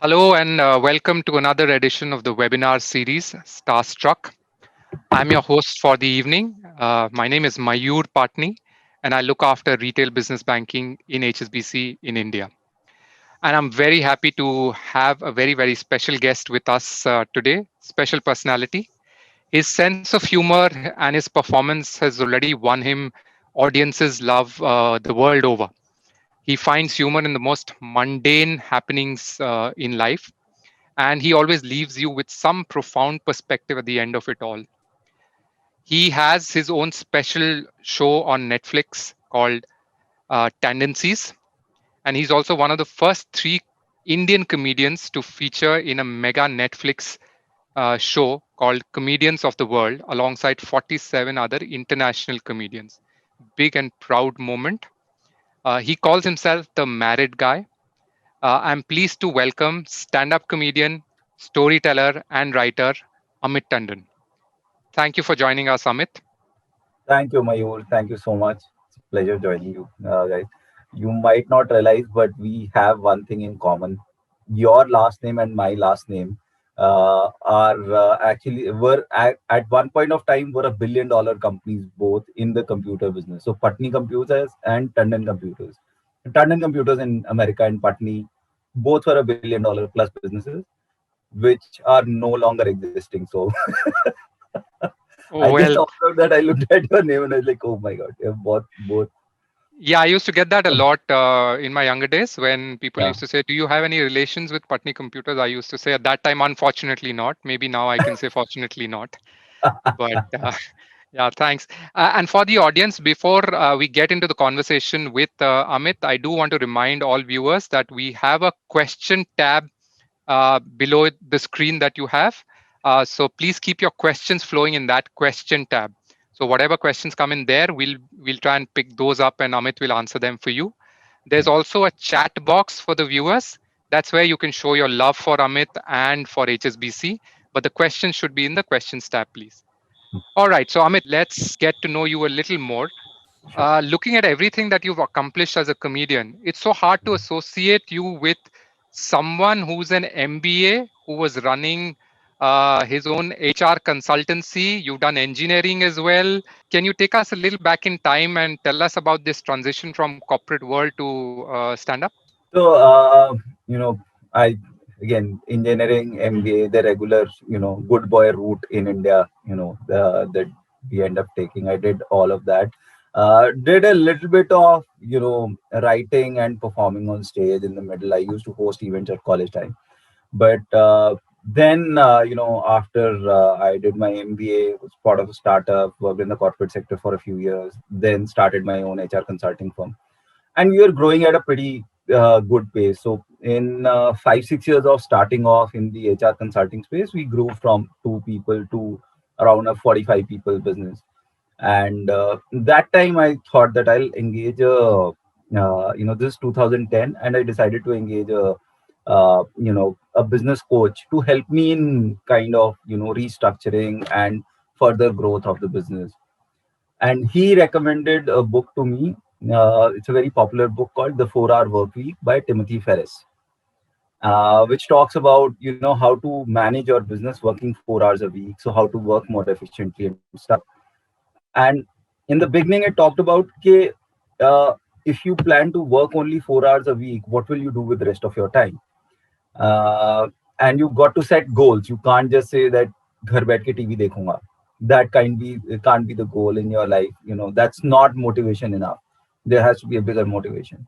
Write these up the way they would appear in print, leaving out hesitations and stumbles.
Hello and welcome to another edition of the webinar series Starstruck. I'm your host for the evening. My name is Mayur Patni and I look after retail business banking in HSBC in India. And I'm very happy to have a very special guest with us today, special personality. His sense of humor and his performance has already won him audiences love the world over. He finds humor in the most mundane happenings in life, and he always leaves you with some profound perspective at the end of it all. He has his own special show on Netflix called Tendencies, and he's also one of the first three Indian comedians to feature in a mega Netflix show called Comedians of the World alongside 47 other international comedians. Big and proud moment. He calls himself the married guy. I'm pleased to welcome stand up comedian, storyteller, and writer Amit Tandon. Thank you for joining us, Amit. Thank you, Mayur. Thank you so much. It's a pleasure joining you, guys. You might not realize, but we have one thing in common. Your last name and my last name are actually were at one point of time were $1 billion companies both in the computer business. So Patni Computers and Tandon Computers. Tandon Computers in America and Patni both were $1 billion plus businesses, which are no longer existing. So I Oh, just well, observed that. I looked at your name and I was like, oh my God, you have both. yeah, I used to get that a lot in my younger days when people Yeah. used to say, do you have any relations with Patni Computers? I used to say at that time, unfortunately not. Maybe now I can say, fortunately not. But yeah, thanks. And for the audience, before we get into the conversation with Amit, I do want to remind all viewers that we have a question tab below the screen that you have. So please keep your questions flowing in that question tab. So whatever questions come in there, we'll try and pick those up, and Amit will answer them for you. There's also a chat box for the viewers. That's where you can show your love for Amit and for HSBC. But the questions should be in the questions tab, please. All right. So Amit, let's get to know you a little more. Sure. Looking at everything that you've accomplished as a comedian, it's so hard to associate you with someone who's an MBA who was running his own HR consultancy. You've done engineering as well. Can you take us a little back in time and tell us about this transition from corporate world to stand up? So, I again engineering, MBA, the regular, good boy route in India. That we end up taking. I did all of that. Did a little bit of writing and performing on stage in the middle. I used to host events at college time. But then, after I did my MBA, was part of a startup, worked in the corporate sector for a few years, then started my own HR consulting firm. And we were growing at a pretty good pace. So, in 5, 6 years of starting off in the HR consulting space, we grew from 2 people to around a 45 people business. And that time I thought that I'll engage this is 2010, and I decided to engage a business coach to help me in kind of restructuring and further growth of the business. And he recommended a book to me. It's a very popular book called The 4 Hour Work Week by Timothy Ferriss, which talks about how to manage your business working 4 hours a week, so how to work more efficiently and stuff. And in the beginning, it talked about if you plan to work only 4 hours a week, what will you do with the rest of your time? And you've got to set goals. You can't just say that घर बैठ के TV देखूंगा. That can't be the goal in your life. That's not motivation enough. There has to be a bigger motivation.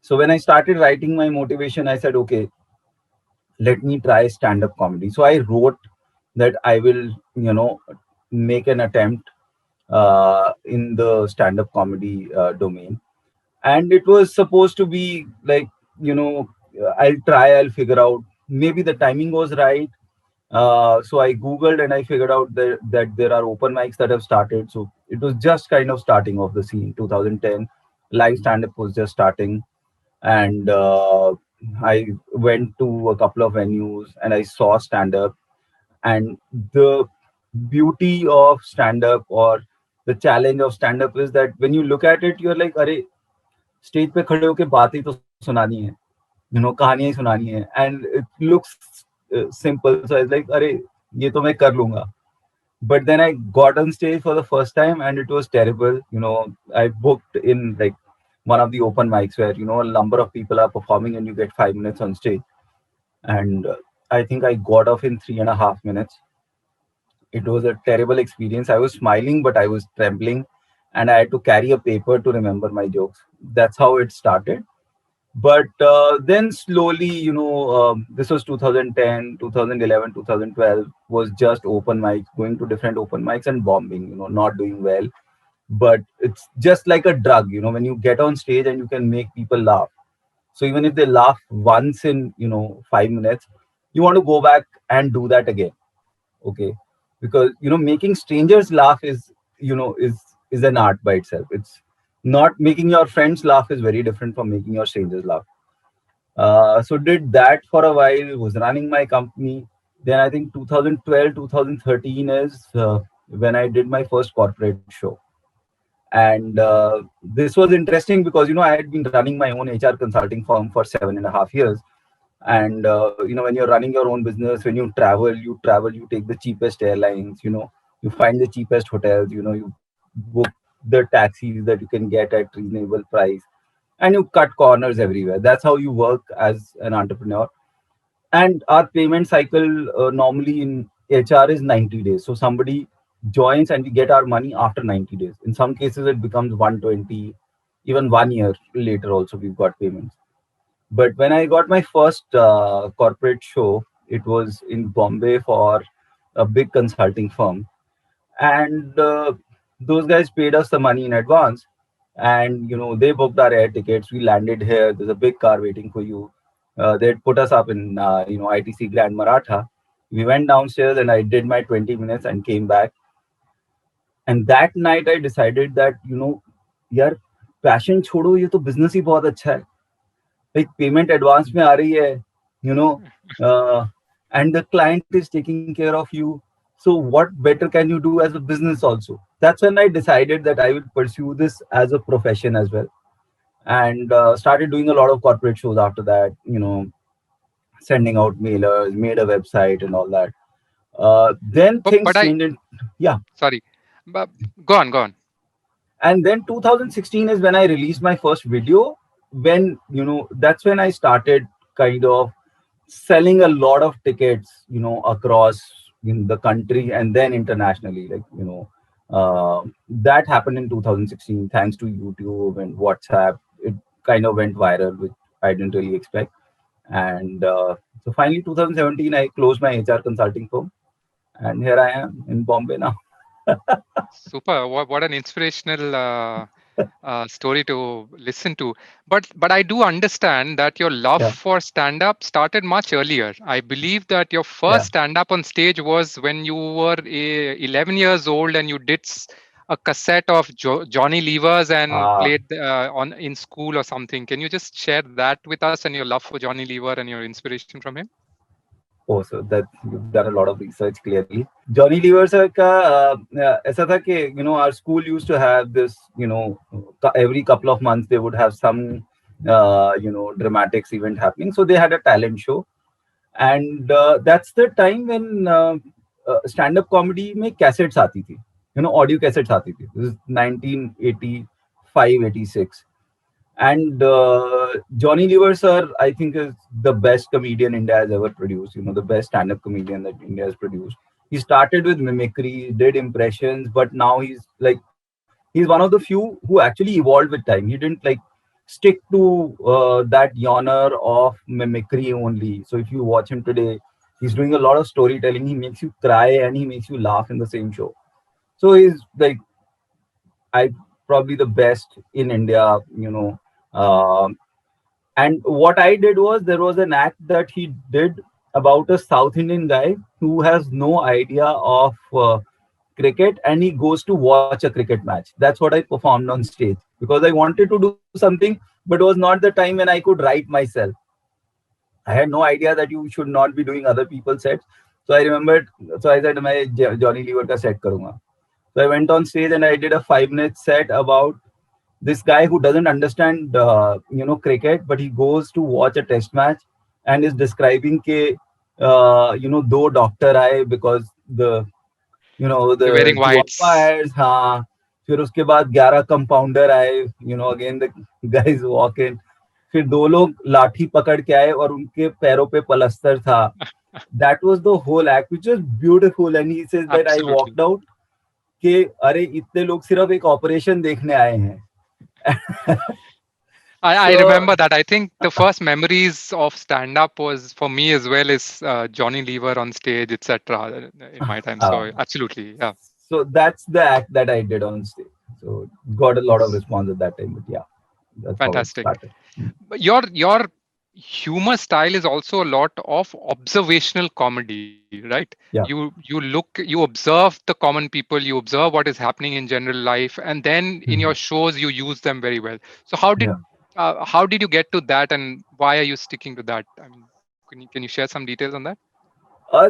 So when I started writing my motivation, I said, okay, let me try stand-up comedy. So I wrote that I will, make an attempt in the stand-up comedy domain. And it was supposed to be like, I'll try, I'll figure out. Maybe the timing was right. So I googled and I figured out that there are open mics that have started. So it was just kind of starting off the scene. 2010 live stand-up was just starting. And I went to a couple of venues and I saw stand-up. And the beauty of stand-up, or the challenge of stand-up, is that when you look at it, you're like, अरे, stage पे खड़े होके बातें तो सुनानी है. कहानियां ही सुनानी है, and it looks simple. So I was like, अरे ये तो मैं कर लूंगा. But then I got on stage for the first time and it was terrible. I booked in like one of the open mics where, a number of people are performing and you get 5 minutes on stage. And I think I got off in 3.5 minutes. It was a terrible experience. I was smiling, but I was trembling and I had to carry a paper to remember my jokes. That's how it started. But then slowly, this was 2010, 2011, 2012 was just open mics, going to different open mics and bombing, not doing well. But it's just like a drug, when you get on stage and you can make people laugh. So even if they laugh once in, 5 minutes, you want to go back and do that again. Okay. Because, making strangers laugh is an art by itself. It's not making your friends laugh is very different from making your strangers laugh. So did that for a while, was running my company. Then I think 2012, 2013 is when I did my first corporate show. And this was interesting because, I had been running my own HR consulting firm for 7.5 years. And, when you're running your own business, when you take the cheapest airlines, you find the cheapest hotels, you book the taxis that you can get at reasonable price and you cut corners everywhere. That's how you work as an entrepreneur. And our payment cycle normally in HR is 90 days. So somebody joins and we get our money after 90 days. In some cases, it becomes 120, even 1 year later, also, we've got payments. But when I got my first corporate show, it was in Bombay for a big consulting firm. And those guys paid us the money in advance, and they booked our air tickets. We landed here, there's a big car waiting for you. They'd put us up in ITC Grand Maratha. We went downstairs and I did my 20 minutes and came back. And that night I decided that यार passion छोड़ो, ये तो business ही बहुत अच्छा है. Like payment advance में आ रही है, you know and the client is taking care of you. So what better can you do as a business also? That's when I decided that I will pursue this as a profession as well, and started doing a lot of corporate shows after that, sending out mailers, made a website and all that. Then things But I, changed. Yeah. sorry, but go on, go on. And then 2016 is when I released my first video. When, that's when I started kind of selling a lot of tickets, across in the country and then internationally. Like, that happened in 2016 thanks to YouTube and WhatsApp. It kind of went viral, which I didn't really expect. And so finally, 2017, I closed my HR consulting firm, and here I am in Bombay now. Super. What an inspirational story to listen to. But I do understand that your love Yeah, for stand up started much earlier. I believe that your first yeah. stand up on stage was when you were 11 years old and you did a cassette of Johnny Levers and Ah, played on in school or something. Can you just share that with us and your love for Johnny Lever and your inspiration from him? oh, so that you've done a lot of research clearly. Johnny Lever sir का ऐसा था कि our school used to have this, every couple of months they would have some dramatics event happening. So they had a talent show, and that's the time when stand-up comedy में cassettes आती थी, audio cassettes आती थी. This is 1985, 86. And Johnny Lever sir, I think, is the best comedian India has ever produced. The best stand-up comedian that India has produced. He started with mimicry, did impressions, but now he's one of the few who actually evolved with time. He didn't stick to that genre of mimicry only. So if you watch him today, he's doing a lot of storytelling. He makes you cry and he makes you laugh in the same show. So he's I probably the best in India. Um and what I did was, there was an act that he did about a South Indian guy who has no idea of cricket, and he goes to watch a cricket match. That's what I performed on stage because I wanted to do something, but it was not the time when I could write myself. I had no idea that you should not be doing other people's sets. So I remembered, so I said, मैं Johnny Lever का set करूँगा. So I went on stage and I did a 5 minute set about this guy who doesn't understand cricket, but he goes to watch a test match and is describing ke दो doctor आए because You're the wearing two whites. umpires, हाँ. फिर उसके बाद 11 compounder आए, again the guys walk in. फिर दो लोग लाठी पकड़ के आए और उनके पैरों पे पलस्तर था. That was the whole act which was beautiful. And he says that I Absolutely. Walked out कि अरे इतने लोग सिर्फ एक ऑपरेशन देखने आए हैं. I So remember that. I think the first memories of stand up was for me as well is Johnny Lever on stage, etc. In my time. uh, So absolutely, yeah, so that's the act that I did on stage. So got a lot of response at that time. But yeah, that's how it fantastic. started. But your humor style is also a lot of observational comedy, right? Yeah. You observe the common people, you observe what is happening in general life, and then in your Mhm. shows you use them very well. So Yeah. how did you get to that, and why are you sticking to that? I mean, can you share some details on that?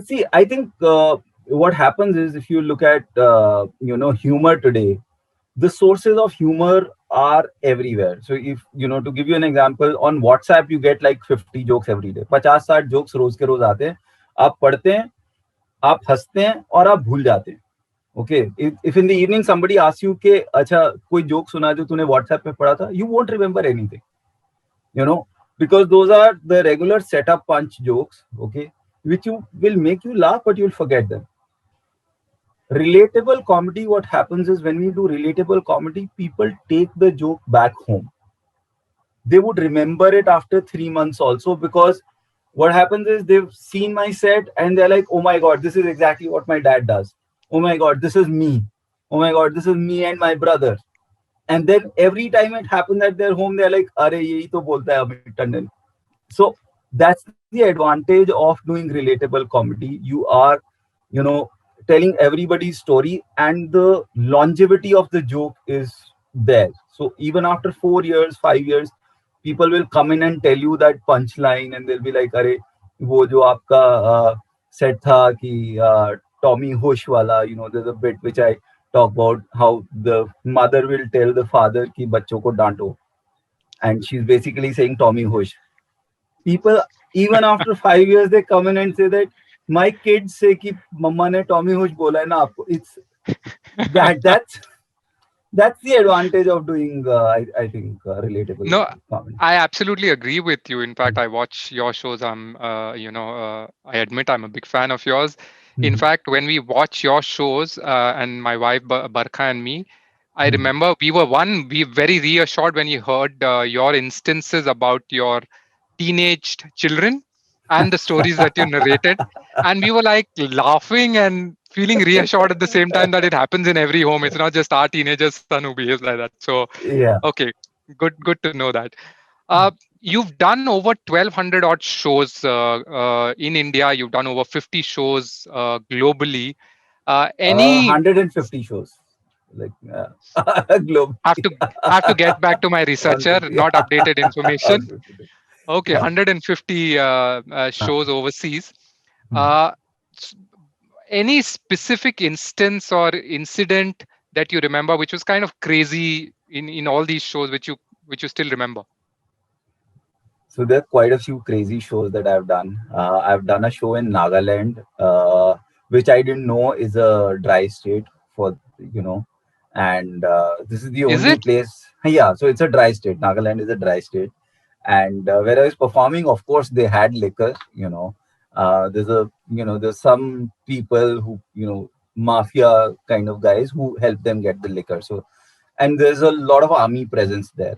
See, I think what happens is if you look at humor today, the sources of humor are everywhere. So if to give you an example, on WhatsApp you get like 50 jokes every day. 50-60 jokes रोज के रोज आते हैं. आप पढ़ते हैं, आप हंसते हैं और आप भूल जाते हैं. Okay, if in the evening somebody asks you कि अच्छा कोई जोक सुना जो तूने WhatsApp पे पढ़ा था, you won't remember anything. Because those are the regular setup punch jokes, okay, which you will make you laugh, but you'll forget them. Relatable comedy, what happens is when we do relatable comedy, people take the joke back home. They would remember it after 3 months also, because what happens is they've seen my set and they're like, oh my God, this is exactly what my dad does. Oh my God, this is me. Oh my God, this is me and my brother. And then every time it happens at their home, they're like, Are yehi to bolta hai Amit Tandon. So that's the advantage of doing relatable comedy. You are, telling everybody's story, and the longevity of the joke is there. So even after 4 years, 5 years, people will come in and tell you that punchline, and they'll be like, "Arey, wo jo aapka set tha ki Tommy Hush wala." There's a bit which I talk about how the mother will tell the father ki bachcho ko danto, and she's basically saying Tommy Hush. People, even after 5 years, they come in and say that my kids say कि मम्मा ने Tommy हुश बोला है ना आपको. It's that's the advantage of doing I think relatable No, comedy. I absolutely agree with you. In fact, I watch your shows. I admit I'm a big fan of yours. In Mhm. fact, when we watch your shows, and my wife Barkha and me, I Mhm. remember we very reassured when you heard your instances about your teenaged children and the stories that you narrated, and we were like laughing and feeling reassured at the same time that it happens in every home. It's not just our teenager son who behaves like that. So, Yeah. okay, good to know that. uh, you've done over 1200 odd shows in India. You've done over 50 shows globally. Any 150 shows, like globally. have to have to get back to my researcher, 150. not updated information. 150. Okay, Yeah. 150 Uh, shows overseas. hmm. Uh, s- any specific instance or incident that you remember which was kind of crazy in all these shows, which you still remember? So there are quite a few crazy shows that I've done. I've done a show in Nagaland, which I didn't know is a dry state for and this is the Is only it? place. Yeah, so it's a dry state. Nagaland is a dry state, and where I was performing, of course, they had liquor. There's some people who mafia kind of guys who help them get the liquor. So, and there's a lot of army presence there.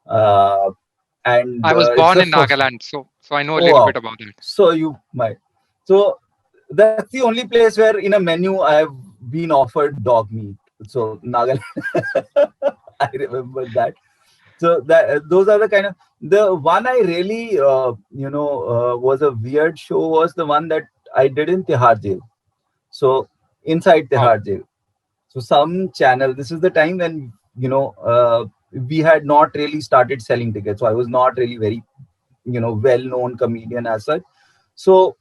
Uh, and I was it's born the in first. Nagaland, so I know a Oh little wow! bit about it. So you might. So that's the only place where in a menu I have been offered dog meat. So Nagaland, I remember that. So that those are the kind of the one I really was a weird show was the one that I did in Tihar jail. So inside Wow. Tihar jail. So some channel. This is the time when we had not really started selling tickets. So I was not really very well-known comedian as such. So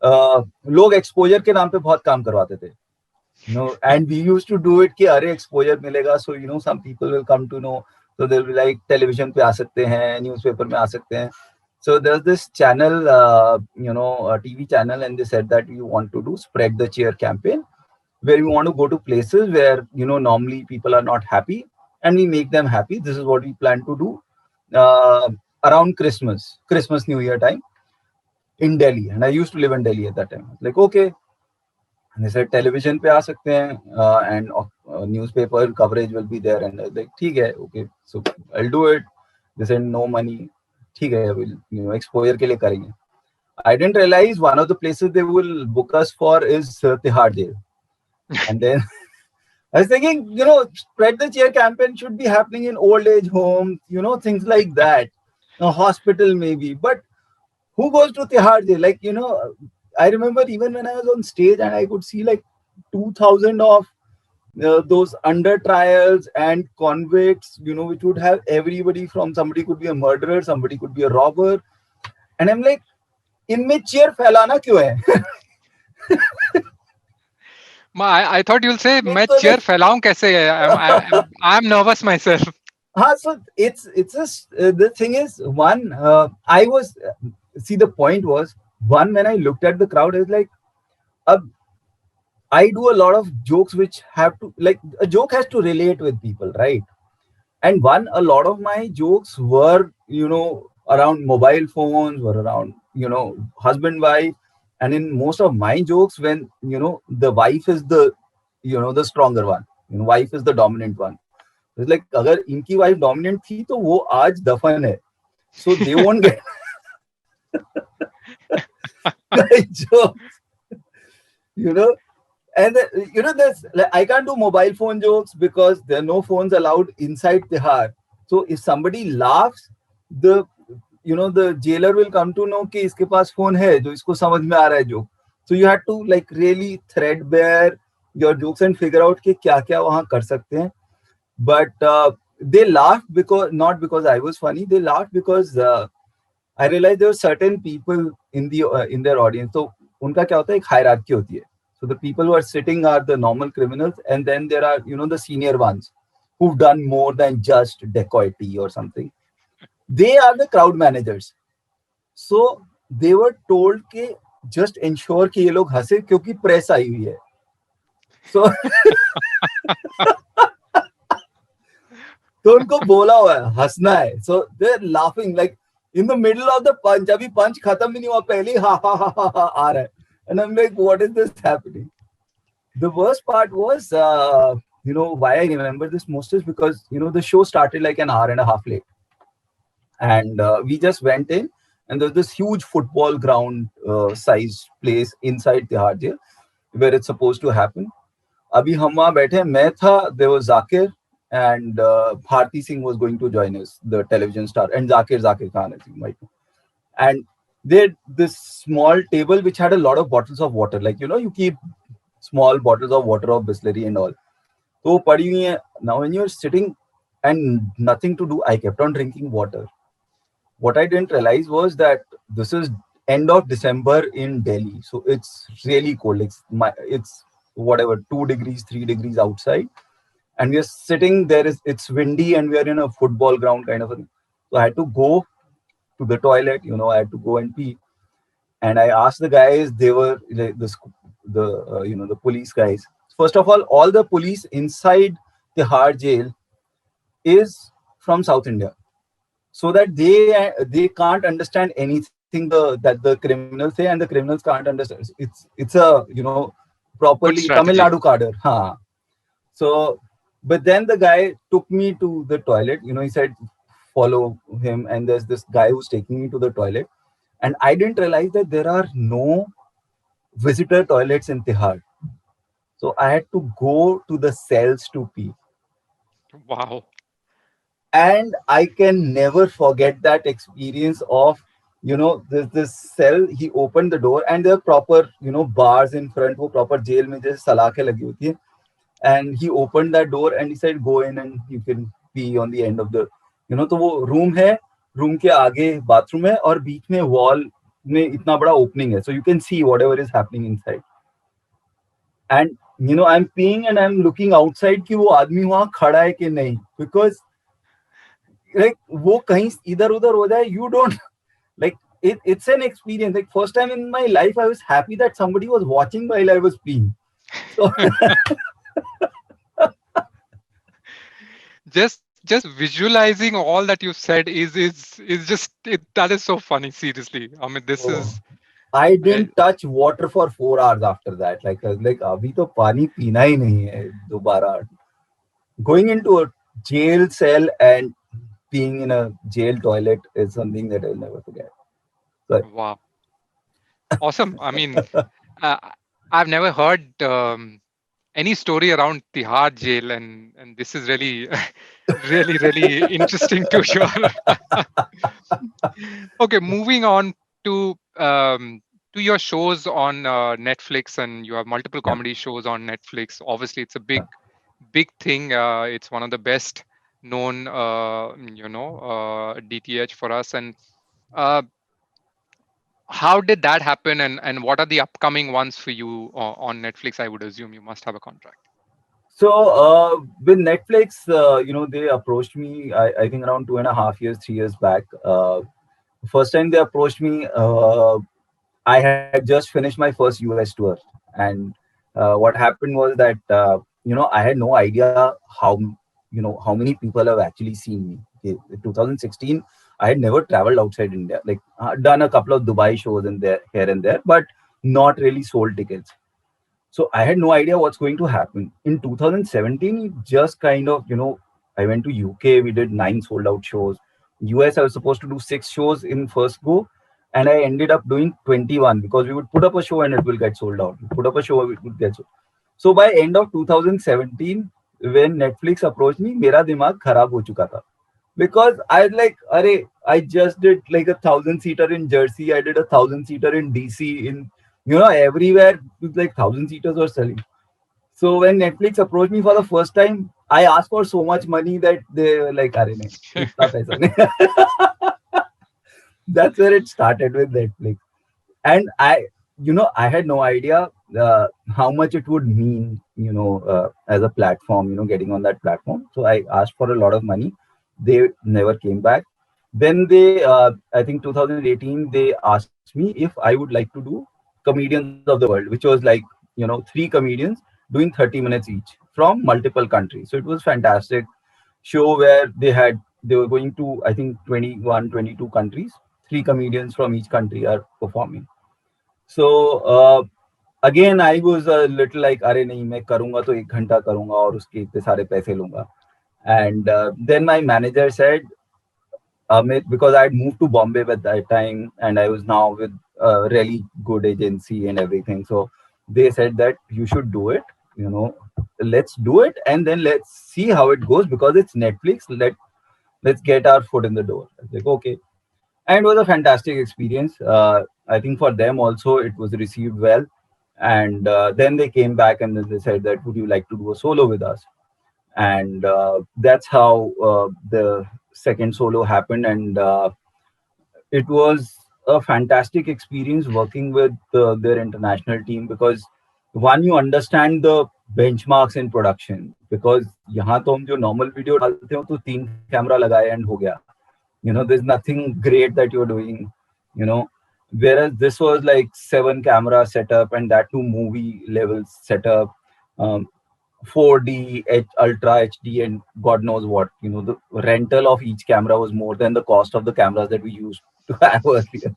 लोग exposure के नाम पे बहुत काम करवाते थे. And we used to do it कि अरे exposure मिलेगा, so some people will come to know. So they'll be like television पे आ सकते हैं, newspaper में आ सकते हैं. So there's this channel, a TV channel, and they said that we want to do spread the cheer campaign, where we want to go to places where normally people are not happy, and we make them happy. This is what we plan to do uh, around Christmas, New Year time in Delhi, and I used to live in Delhi at that time. Like, okay, and they said television पे आ सकते हैं, and newspaper coverage will be there, and I was like, ठीक है, okay, so I'll do it. They said no money, ठीक है, we'll exposure के लिए करेंगे. I didn't realize one of the places they will book us for is Tihar jail, and then I was thinking, spread the cheer campaign should be happening in old age homes, things like that, a hospital maybe, but who goes to Tihar jail? Like, I remember even when I was on stage and I could see like 2,000 of those under trials and convicts, which would have everybody from somebody could be a murderer, somebody could be a robber. And I'm like, इनमें cheer फैलाना क्यों है? I thought you'll say मैं तो cheer फैलाऊं कैसे? I'm nervous myself. So it's the thing is, one, I was, see, the point was, one, when I looked at the crowd, I was like, I do a lot of jokes which have to, like, a joke has to relate with people, right? And one, a lot of my jokes were, around mobile phones, were around, husband, wife. And in most of my jokes, when, the wife is the stronger one, wife is the dominant one. It's like, अगर इनकी wife dominant थी, तो वो आज दफन है. So they won't get jokes, And there's, like, I can't do mobile phone jokes because there are no phones allowed inside Tihar. So if somebody laughs, the jailer will come to know कि इसके पास phone है जो इसको समझ में आ रहा है joke. So you had to like really threadbare your jokes and figure out कि क्या-क्या वहाँ कर सकते हैं. But they laughed not because I was funny. They laughed because I realized there were certain people in their audience. So उनका क्या होता है, एक hierarchy होती है. So the people who are sitting are the normal criminals, and then there are the senior ones who've done more than just dacoity or something. They are the crowd managers. So they were told कि just ensure कि ये लोग हंसे क्योंकि press आई हुई है. So तो उनको बोला हुआ है हंसना है. So they're laughing like in the middle of the punch. अभी punch खत्म भी नहीं हुआ, पहले ही ha आ रहा है. And I'm like, what is this happening? The worst part was, why I remember this most is because, the show started like an hour and a half late. And we just went in, and there's this huge football ground size place inside Tihar jail where it's supposed to happen. अभी हम वहाँ बैठे, मैं था, there was Zakir, and Bharti Singh was going to join us, the television star, and Zakir Khan, I think, might know. And they had this small table which had a lot of bottles of water, like you keep small bottles of water of Bisleri and all. So padi हुई है. Now when you're sitting and nothing to do, I kept on drinking water. What I didn't realize was that this is end of December in Delhi, so it's really cold. It's whatever 2 degrees, 3 degrees outside, and we are sitting there. It's windy, and we are in a football ground kind of a thing. So I had to go to the toilet. I had to go and pee. And I asked the guys. They were like the police guys. First of all the police inside Tihar jail is from South India, so that they can't understand anything that the criminals say, and the criminals can't understand. It's a properly Tamil Nadu cadre. So, but then the guy took me to the toilet. He said, follow him, and there's this guy who's taking me to the toilet. And I didn't realize that there are no visitor toilets in Tihar. So I had to go to the cells to pee. Wow. And I can never forget that experience of, this cell. He opened the door, and there are proper, bars in front, wo proper jail mein jaise salake lagi hoti hai. And he opened that door and he said, go in and you can pee on the end of the, तो वो room है, room के आगे bathroom है, और बीच में wall में इतना बड़ा opening है, so you can see whatever is happening inside. And I'm peeing and I'm looking outside कि वो आदमी वहाँ खड़ा है कि नहीं, because like वो कहीं इधर उधर हो जाए, you don't like it's an experience. Like first time in my life, I was happy that somebody was watching while I was peeing. So Just visualizing all that you said is just that is so funny. Seriously, I mean, this oh, is I uh, didn't touch water for 4 hours after that. Like I was like अभी तो पानी पीना ही नहीं है दोबारा. Going into a jail cell and being in a jail toilet is something that I'll never forget. So, wow, awesome. I mean, uh, I've never heard any story around Tihar jail, and this is really really interesting to hear. Okay, moving on to your shows on Netflix, and you have multiple yeah. comedy shows on Netflix. Obviously, it's a big thing. It's one of the best known, DTH for us. And uh, how did that happen? And what are the upcoming ones for you on Netflix? I would assume you must have a contract. So with Netflix, they approached me. I think around 2.5 years, 3 years back. First time they approached me, I had just finished my first US tour, and what happened was that I had no idea how many people have actually seen me. Okay, in 2016, I had never traveled outside India. Like done a couple of Dubai shows in there, here and there, but not really sold tickets. So I had no idea what's going to happen. In 2017, it just kind of, I went to UK, we did 9 sold out shows. US, I was supposed to do 6 shows in first go, and I ended up doing 21 because we would put up a show and it will get sold out. We put up a show, it would get sold. So by end of 2017, when Netflix approached me, मेरा दिमाग खराब हो चुका था because I was like, Arey, I just did like 1,000 seater in Jersey. I did 1,000 seater in DC. In everywhere, like 1,000 seaters were selling. So when Netflix approached me for the first time, I asked for so much money that they were like, "Arey, nahi, itna paisa nahi." That's where it started with Netflix, and I had no idea how much it would mean, as a platform, getting on that platform. So I asked for a lot of money. They never came back. Then I think 2018, they asked me if I would like to do Comedians of the World, which was like, three comedians doing 30 minutes each from multiple countries. So it was fantastic show where they were going to, I think, 21, 22 countries. Three comedians from each country are performing. So again, I was a little like, अरे नहीं मैं करूंगा तो 1 घंटा करूंगा और उसके इतने सारे पैसे लूंगा. And then my manager said, Amit, because I had moved to Bombay at that time and I was now with a really good agency and everything. So they said that you should do it, you know, let's do it and then let's see how it goes because it's Netflix. Let's get our foot in the door. I was like, okay. And it was a fantastic experience. I think for them also it was received well. And then they came back and then they said that would you like to do a solo with us? And that's how the second solo happened. And it was a fantastic experience working with their international team because one, you understand the benchmarks in production because यहाँ तो हम जो normal video डालते हो तो 3 camera लगाए and हो गया. There's nothing great that you're doing, you know whereas this was like 7 camera setup and that too movie level setup, um, 4D ultra HD and god knows what. The rental of each camera was more than the cost of the cameras that we used to have earlier.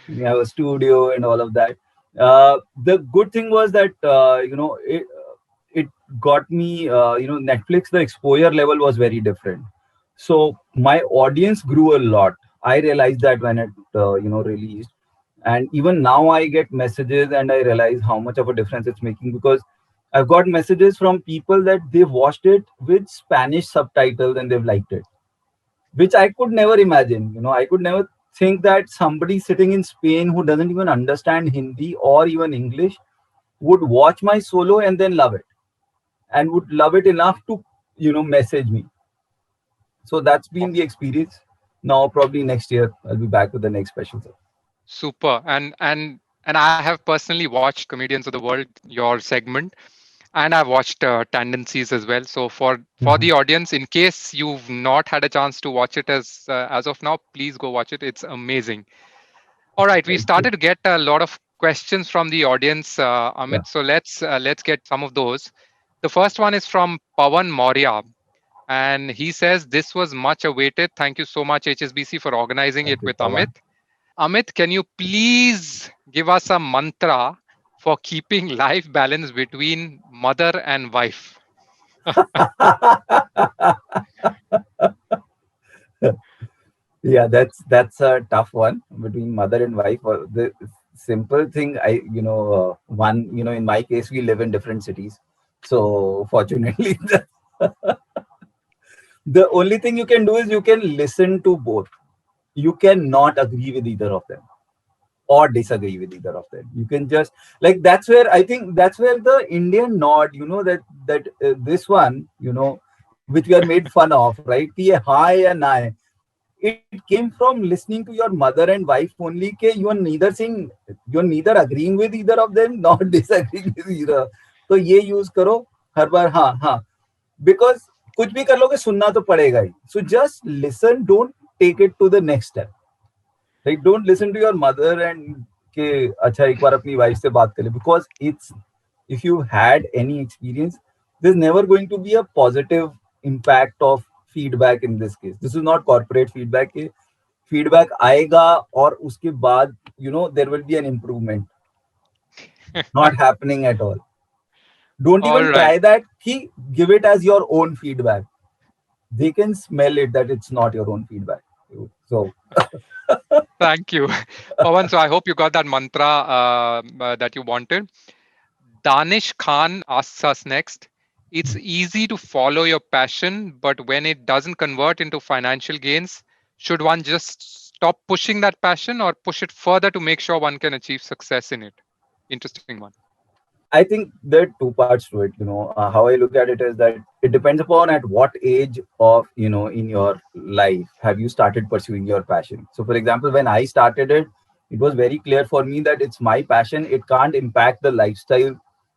We have a studio and all of that. The good thing was that it got me, Netflix, the exposure level was very different. So my audience grew a lot. I realized that when it released, and even now I get messages and I realize how much of a difference it's making because I've got messages from people that they've watched it with Spanish subtitles and they've liked it, which I could never imagine. I could never think that somebody sitting in Spain who doesn't even understand Hindi or even English would watch my solo and then love it and would love it enough to, message me. So that's been the experience. Now, probably next year, I'll be back with the next special. Super. And I have personally watched Comedians of the World, your segment, And I've watched Tendencies as well. So for the audience, in case you've not had a chance to watch it as of now, please go watch it. It's amazing. All right, we Thank you. started to get a lot of questions from the audience, Yeah. Amit. So let's get some of those. The first one is from Pawan Maurya, and he says this was much awaited. Thank you so much, HSBC, for organizing it Thank you, with Amit. Pawan. Amit, can you please give us a mantra for keeping life balance between mother and wife? Yeah, that's a tough one between mother and wife. The simple thing, one, in my case, we live in different cities, so fortunately, the only thing you can do is you can listen to both. You cannot agree with either of them or disagree with either of them. You can just, like, that's where I think that's where the Indian nod, that this one, which we are made fun of, right? कि ये हाँ या ना है. It came from listening to your mother and wife only. Ke you're neither agreeing with either of them nor disagreeing with either. तो ये use करो हर बार हाँ हाँ, because कुछ भी कर लोगे सुनना तो पड़ेगा ही. So just listen, don't take it to the next step. Like, don't listen to your mother and के अच्छा एक बार अपनी wife से बात कर ले, because it's, if you had any experience, there's never going to be a positive impact of feedback in this case. This is not corporate feedback. Feedback आएगा और उसके बाद there will be an improvement. Not happening at all. Don't All even right. try that. Give it as your own feedback. They can smell it that it's not your own feedback. So Thank you, Pawan. So I hope you got that mantra that you wanted. Danish Khan asks us next. It's easy to follow your passion, but when it doesn't convert into financial gains, should one just stop pushing that passion or push it further to make sure one can achieve success in it? Interesting one. I think there are two parts to it. How I look at it is that it depends upon at what age of, in your life have you started pursuing your passion. So, for example, when I started it, it was very clear for me that it's my passion. It can't impact the lifestyle,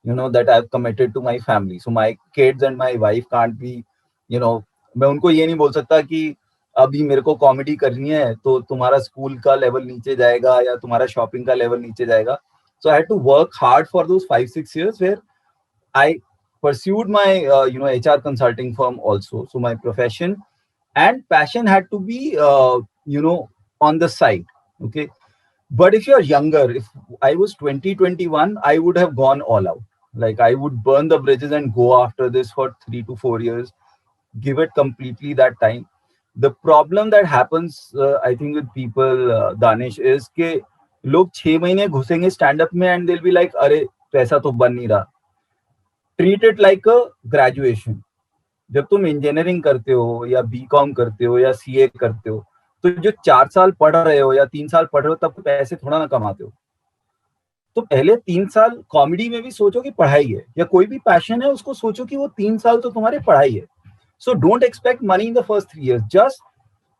that I've committed to my family. So my kids and my wife can't be, मैं उनको ये नहीं बोल सकता कि अभी मेरे को कॉमेडी करनी है तो तुम्हारा स्कूल का लेवल नीचे जाएगा या तुम्हारा शॉपिंग का लेवल नीचे जाएगा. So I had to work hard for those 5-6 years where I pursued my HR consulting firm also. So my profession and passion had to be on the side. Okay. But if you're younger, if I was 2021, I would have gone all out. Like, I would burn the bridges and go after this for 3 to 4 years, give it completely that time. The problem that happens, I think, with people, Danish, is कि लोग 6 महीने घुसेंगे stand up में and दिल be like अरे पैसा तो बन नहीं रहा. Treat it like a graduation. जब तुम इंजीनियरिंग करते हो या बीकॉम करते हो या सीए करते हो, तो जो 4 साल पढ़ रहे हो या 3 साल पढ़ रहे हो, तब पैसे थोड़ा ना कमाते हो. तो पहले 3 साल कॉमेडी में भी सोचो कि पढ़ाई है, या कोई भी पैशन है उसको सोचो कि वो 3 साल तो तुम्हारे पढ़ाई है. So don't expect money in the first 3 years. Just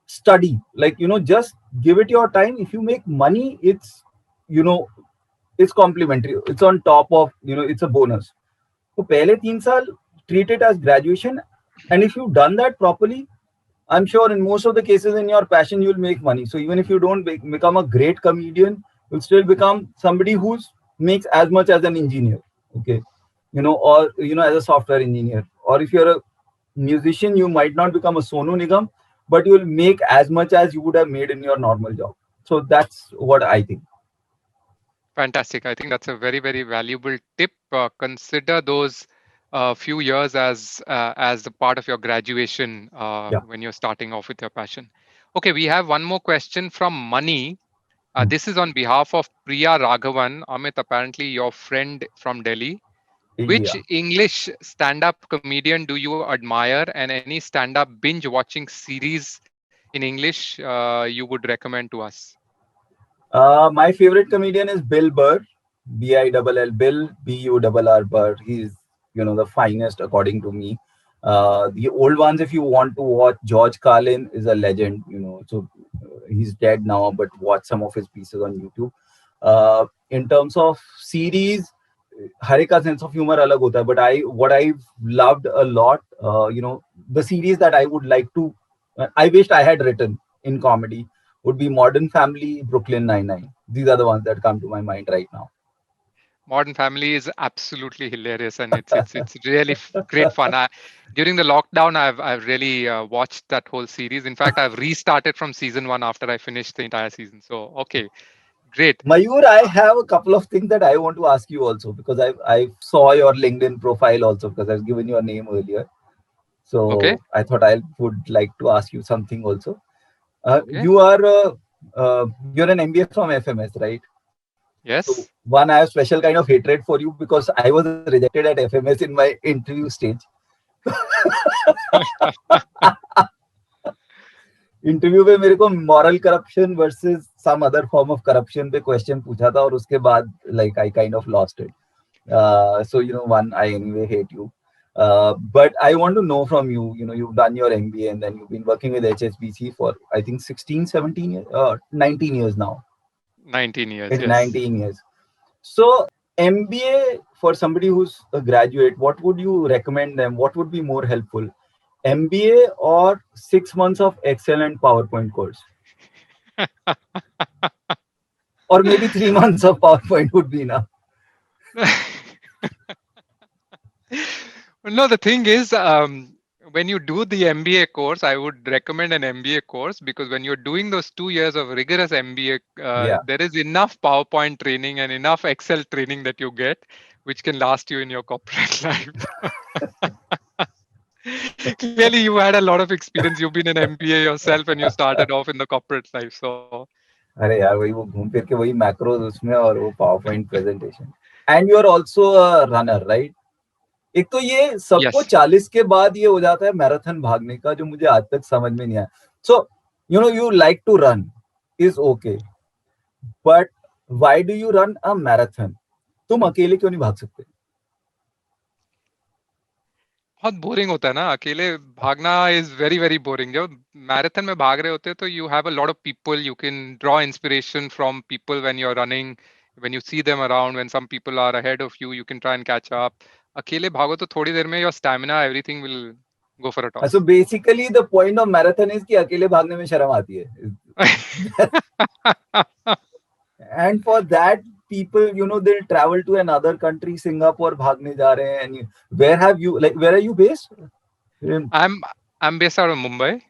study. Like, just give it your time. If you make money, you know, it's complimentary. It's on top of, it's a bonus. So पहले 3 साल, treat it as graduation. And if you've done that properly, I'm sure in most of the cases in your passion, you'll make money. So even if you don't become a great comedian, you'll still become somebody who's makes as much as an engineer. Okay. Or, as a software engineer. Or if you're a musician, you might not become a Sonu Nigam, but you will make as much as you would have made in your normal job. So that's what I think. Fantastic. I think that's a very, very valuable tip. Consider those few years as the part of your graduation Yeah. when you're starting off with your passion. Okay, we have one more question from Mani. Hmm. This is on behalf of Priya Raghavan. Amit, apparently your friend from Delhi. Which Yeah. English stand-up comedian do you admire, and any stand-up binge-watching series in English you would recommend to us? My favorite comedian is Bill Burr, Bill, Bill, Burr Burr. He's, the finest according to me. The old ones, if you want to watch, George Carlin is a legend, so he's dead now, but watch some of his pieces on YouTube. In terms of series, हर एक का sense of humour अलग होता है, but I what I loved a lot, the series that I would like to, I wished I had written in comedy would be Modern Family, Brooklyn Nine-Nine. These are the ones that come to my mind right now. Modern Family is absolutely hilarious, and it's really great fun. During the lockdown, I've really watched that whole series. In fact, I've restarted from season one after I finished the entire season. So okay, great. Mayur, I have a couple of things that I want to ask you also, because I saw your LinkedIn profile also, because I've given your name earlier. Okay, So I thought I would like to ask you something also. okay, You're an MBA from FMS, right? So yes. one, I have special kind of hatred for you because I was rejected at FMS in my interview stage. Interview पे मेरे को moral corruption versus some other form of corruption पे question पूछा था, और उसके बाद like I kind of lost it. So one, I anyway hate you. But I want to know from you. You've done your MBA and then you've been working with HSBC for I think 16, 17 years, 19 years now. 19 years, It's yes. 19 years. So MBA for somebody who's a graduate, what would you recommend them? What would be more helpful? MBA or 6 months of excellent PowerPoint course? Or maybe 3 months of PowerPoint would be enough. No, the thing is, when you do the MBA course, I would recommend an MBA course, because when you're doing those 2 years of rigorous MBA, Yeah. there is enough PowerPoint training and enough Excel training that you get, which can last you in your corporate life. Clearly, you had a lot of experience. You've been an MBA yourself and you started off in the corporate life. So, अरे यार, वही वो घूम फिर के वही macros उसमें और वो PowerPoint presentation. And you are also a runner, right? एक तो ये सबको yes. 40 के बाद ये हो जाता है मैराथन भागने का, जो मुझे आज तक समझ में नहीं आया. So you like to run is okay, but why do you run a marathon? तुम अकेले क्यों नहीं भाग सकते? बहुत बोरिंग होता है ना अकेले भागना. Is very very boring. जब मैराथन में भाग रहे होते हैं तो you have a lot of people. You can draw inspiration from people when you are running. When you see them around, when some people are ahead of you, you can try and catch up. अकेले भागो तो थोड़ी देर में your stamina everything will go for a so toss. Basically the point of marathon is कि अकेले भागने में शर्म आती है. And for that, people, they'll travel to another country, Singapore भागने जा रहे हैं. And where are you based? I'm I'm based out of Mumbai.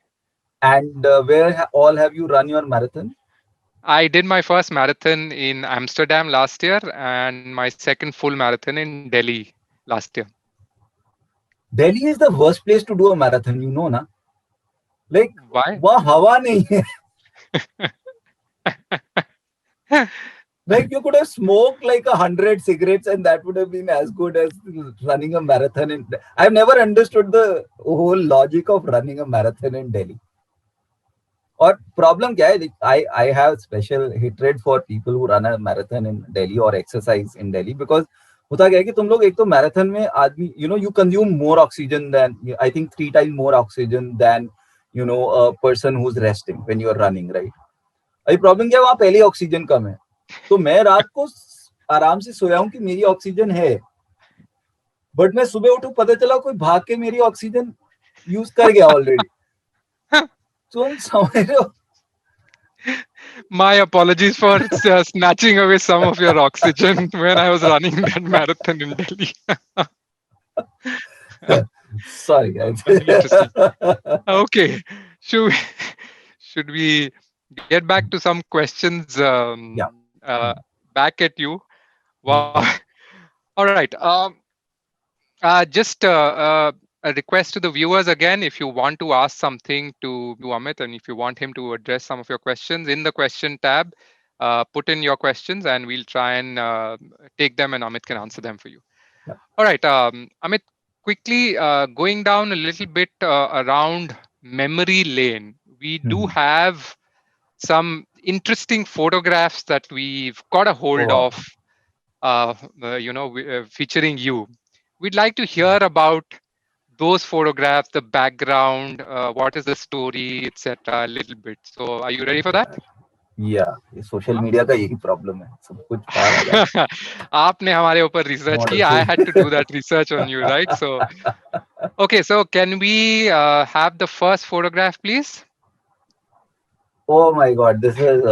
And where all have you run your marathon? I did my first marathon in Amsterdam last year and my second full marathon in Delhi last year. Delhi is the worst place to do a marathon, na? Like, Why? वहाँ हवा नहीं है. Like, you could have smoked like 100 cigarettes and that would have been as good as running a marathon. I've never understood the whole logic of running a marathon in Delhi. और problem क्या है? I have special hatred for people who run a marathon इन दिल्ली और exercise in Delhi, because होता क्या है कि तुम लोग एक तो मैराथन में आदमी you consume more oxygen than, I think 3 time more oxygen than a person who is resting when you are running, right? अभी प्रॉब्लम क्या है, वहां पहले ऑक्सीजन कम है. तो मैं रात को आराम से सोया हूं कि मेरी ऑक्सीजन है, बट मैं सुबह उठूं पता चला कोई भाग के मेरी ऑक्सीजन यूज कर गया ऑलरेडी. तुम समझ रहे हो? My apologies for snatching away some of your oxygen when I was running that marathon in Delhi. Sorry, guys. Interesting. Okay, should we, should we get back to some questions Yeah. back at you? Wow. All right. Just a request to the viewers again, if you want to ask something to Amit and if you want him to address some of your questions in the question tab, put in your questions and we'll try and take them and Amit can answer them for you. Yeah. All right, Amit, quickly going down a little bit around memory lane, we do have some interesting photographs that we've got a hold Oh. of, featuring you. We'd like to hear about those photographs, the background, what is the story, etc. a little bit. So are you ready for that? या ये social हाँ। Media का यही problem है, सब कुछ बाहर आ जाता आपने हमारे ऊपर है रिसर्च की. मॉडल I से. had to do that research on you, right? So, okay. So, can we have the first photograph, please? Oh my God, this is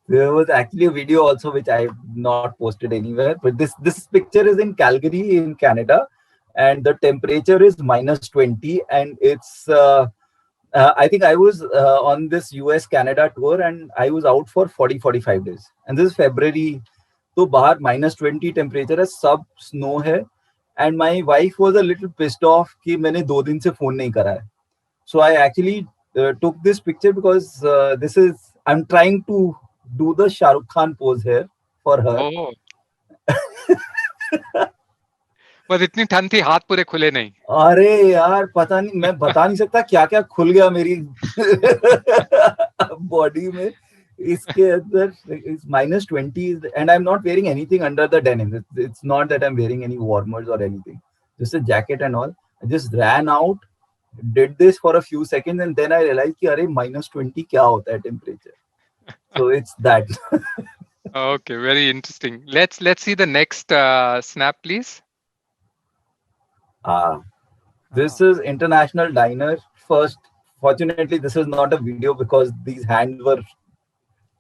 there was actually a video also which I have not posted anywhere, but this picture is in Calgary in Canada, and the temperature is -20, and it's I think I was on this US Canada tour, and I was out for 40-45 days, and this is February. तो बाहर -20 temperature है, सब snow है, and my wife was a little pissed off कि मैंने 2 दिन से phone नहीं करा है. So I actually took this picture because this is I'm trying to do the Shah Rukh Khan pose here for her. Oh, बस इतनी ठंड थी, हाथ पूरे खुले नहीं. अरे यार पता नहीं, मैं बता नहीं सकता क्या क्या खुल गया मेरी बॉडी में इसके अंदर. It's -20 and I am not wearing anything under the denim. It's not that I am wearing any warmers or anything, just a jacket and all. I just ran out, did this for a few seconds, and then I realized कि अरे -20 क्या होता है temperature. So it's that. Okay, very interesting. Let's see the next snap, please. Ah, this is International Diner. First, fortunately, this is not a video because these hands were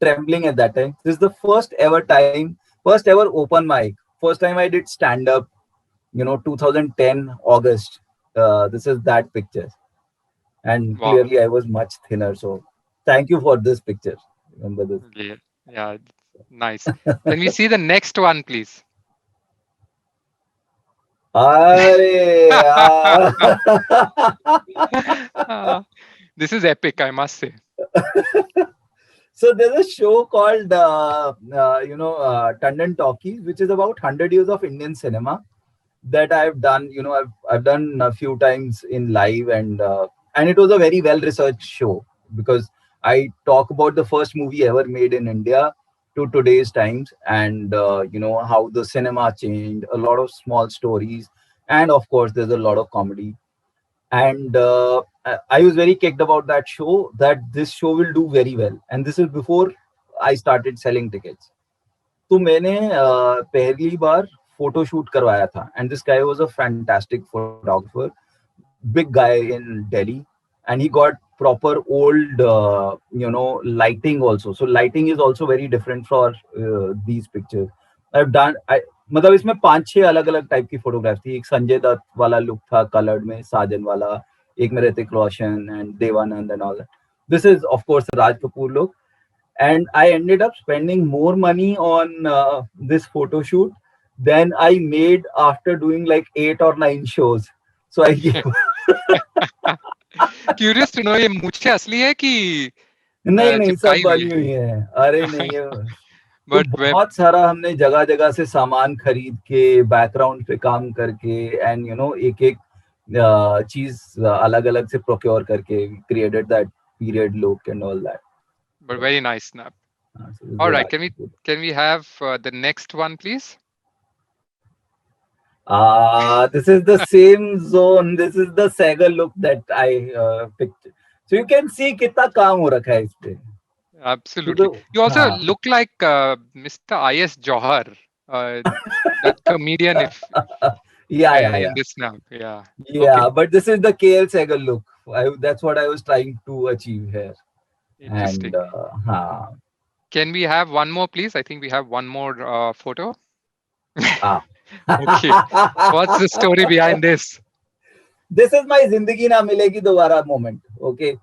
trembling at that time. This is the first ever open mic. First time I did stand up, 2010 August. This is that picture. And Wow. clearly I was much thinner. So thank you for this picture. Remember this. Yeah, yeah, nice. Can we see the next one, please? अरे यार. This is epic, I must say. So there's a show called Tandon Talkies, which is about 100 years of Indian cinema that I've done. I've done a few times in live, and it was a very well researched show because I talk about the first movie ever made in India to today's times, and how the cinema changed, a lot of small stories, and of course there's a lot of comedy. And I was very kicked about that show, that this show will do very well, and this is before I started selling tickets. तो मैंने पहली बार photo shoot करवाया था, and this guy was a fantastic photographer, big guy in Delhi, and he got proper old lighting also. So lighting is also very different for these pictures. I've done मतलब इसमें 5-6 अलग अलग type की photograph थी. एक संजय दत्त वाला look था coloured में, साजन वाला, एक में Hrithik Roshan and Devanand and all. This is of course Raj Kapoor look, and I ended up spending more money on this photo shoot than I made after doing like 8 or 9 shows. So I gave. Curious to know, ये मूछें असली है कि नहीं नहीं, सब चिपकाई हुई बनी है? हुई है. अरे नहीं है. तो But बहुत सारा हमने जगह जगह से सामान खरीद के, बैकग्राउंड पे काम करके, एंड एक एक चीज अलग अलग से प्रोक्योर करके created that period look and all that. but very nice snap. So this is All right, Raj Kapoor. can we have the next one, please? This is the same zone. This is the Sega look that I picked. So you can see कितना काम हो रखा है इस पे. Absolutely. You also हाँ. look like Mr. I.S. Johar, that comedian, if Yeah. in this snap. Yeah. Yeah, Okay. but this is the KL Sehgal look. That's what I was trying to achieve here. Interesting. And हाँ. Can we have one more, please? I think we have one more photo. Ah. Okay. What's the story behind this? This is my Zindagi Na Milegi Dobara moment. Okay.